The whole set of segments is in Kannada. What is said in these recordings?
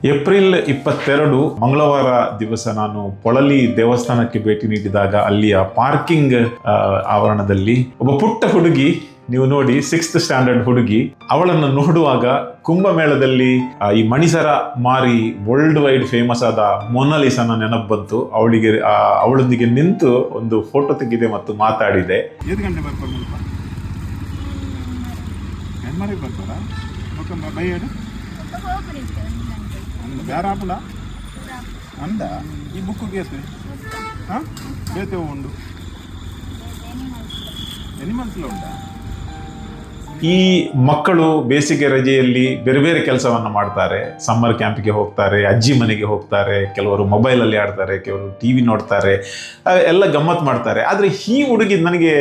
ಏಪ್ರಿಲ್ 22 ಮಂಗಳವಾರ ದಿವಸ ನಾನು ಪೊಳಲಿ ದೇವಸ್ಥಾನಕ್ಕೆ ಭೇಟಿ ನೀಡಿದಾಗ ಅಲ್ಲಿಯ ಪಾರ್ಕಿಂಗ್ ಆವರಣದಲ್ಲಿ ಒಬ್ಬ ಪುಟ್ಟ ಹುಡುಗಿ, ನೀವು ನೋಡಿ 6th ಸ್ಟ್ಯಾಂಡರ್ಡ್ ಹುಡುಗಿ, ಅವಳನ್ನು ನೋಡುವಾಗ ಕುಂಭಮೇಳದಲ್ಲಿ ಈ ಮಣಿಸರ ಮಾರಿ ವರ್ಲ್ಡ್ ವೈಡ್ ಫೇಮಸ್ ಆದ ಮೊನಾಲಿಸನ ನೆನಪು ಬಂತು. ಅವಳೊಂದಿಗೆ ನಿಂತು ಒಂದು ಫೋಟೋ ತೆಗೆದೆ ಮತ್ತು ಮಾತಾಡಿದೆ. ಈ ಬುಕ್ ಕೇಸು ಉಂಡು ಎನಿಮಲ್ಸ್లో ಉಂಟಾ? ಈ ಮಕ್ಕಳು ಬೇಸಿಗೆ ರಜೆಯಲ್ಲಿ ಬೇರೆ ಬೇರೆ ಕೆಲಸವನ್ನು ಮಾಡ್ತಾರೆ. ಸಮ್ಮರ್ ಕ್ಯಾಂಪ್ಗೆ ಹೋಗ್ತಾರೆ, ಅಜ್ಜಿ ಮನೆಗೆ ಹೋಗ್ತಾರೆ, ಕೆಲವರು ಮೊಬೈಲಲ್ಲಿ ಆಡ್ತಾರೆ, ಕೆಲವರು ಟಿವಿ ನೋಡ್ತಾರೆ, ಎಲ್ಲ ಗಮ್ಮತ್ ಮಾಡ್ತಾರೆ. ಆದರೆ ಈ ಹುಡುಗಿ ನನಗೆ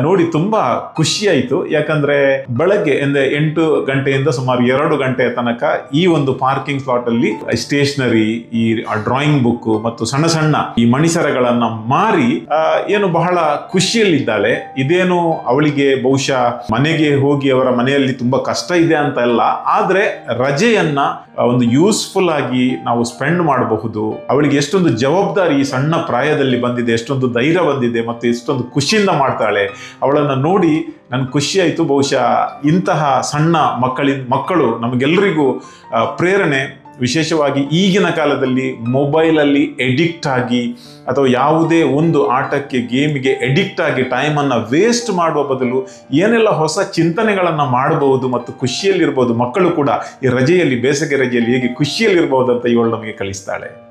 ನೋಡಿ ತುಂಬಾ ಖುಷಿಯಾಯಿತು. ಯಾಕಂದ್ರೆ ಬೆಳಗ್ಗೆ 8 ಗಂಟೆಯಿಂದ ಸುಮಾರು 2 ಗಂಟೆಯ ತನಕ ಈ ಒಂದು ಪಾರ್ಕಿಂಗ್ ಸ್ಲಾಟ್ ಅಲ್ಲಿ ಸ್ಟೇಷನರಿ, ಈ ಡ್ರಾಯಿಂಗ್ ಬುಕ್ ಮತ್ತು ಸಣ್ಣ ಸಣ್ಣ ಈ ಮಣಿಸರಗಳನ್ನ ಮಾರಿ ಏನು ಬಹಳ ಖುಷಿಯಲ್ಲಿದ್ದಾಳೆ. ಇದೇನು ಅವಳಿಗೆ ಬಹುಶಃ ಮನೆಗೆ ಹೋಗಿ ಅವರ ಮನೆಯಲ್ಲಿ ತುಂಬಾ ಕಷ್ಟ ಇದೆ ಅಂತ ಅಲ್ಲ, ಆದ್ರೆ ರಜೆಯನ್ನ ಒಂದು ಯೂಸ್ಫುಲ್ ಆಗಿ ನಾವು ಸ್ಪೆಂಡ್ ಮಾಡಬಹುದು. ಅವಳಿಗೆ ಎಷ್ಟೊಂದು ಜವಾಬ್ದಾರಿ ಈ ಸಣ್ಣ ಪ್ರಾಯದಲ್ಲಿ ಬಂದಿದೆ, ಎಷ್ಟೊಂದು ಧೈರ್ಯ ಬಂದಿದೆ ಮತ್ತು ಎಷ್ಟೊಂದು ಖುಷಿಯಿಂದ ಮಾಡ್ತಾಳೆ. ಅವಳನ್ನ ನೋಡಿ ನನ್ಗೆ ಖುಷಿ ಆಯಿತು. ಬಹುಶಃ ಇಂತಹ ಸಣ್ಣ ಮಕ್ಕಳು ನಮಗೆಲ್ಲರಿಗೂ ಪ್ರೇರಣೆ. ವಿಶೇಷವಾಗಿ ಈಗಿನ ಕಾಲದಲ್ಲಿ ಮೊಬೈಲಲ್ಲಿ ಎಡಿಕ್ಟ್ ಆಗಿ ಅಥವಾ ಯಾವುದೇ ಒಂದು ಆಟಕ್ಕೆ, ಗೇಮಿಗೆ ಎಡಿಕ್ಟ್ ಆಗಿ ಟೈಮನ್ನು ವೇಸ್ಟ್ ಮಾಡುವ ಬದಲು ಏನೆಲ್ಲ ಹೊಸ ಚಿಂತನೆಗಳನ್ನು ಮಾಡಬಹುದು ಮತ್ತು ಖುಷಿಯಲ್ಲಿರ್ಬೋದು. ಮಕ್ಕಳು ಕೂಡ ಈ ರಜೆಯಲ್ಲಿ, ಬೇಸಿಗೆ ರಜೆಯಲ್ಲಿ ಹೇಗೆ ಖುಷಿಯಲ್ಲಿರ್ಬೋದು ಅಂತ ಇವಳು ನಮಗೆ ಕಲಿಸ್ತಾಳೆ.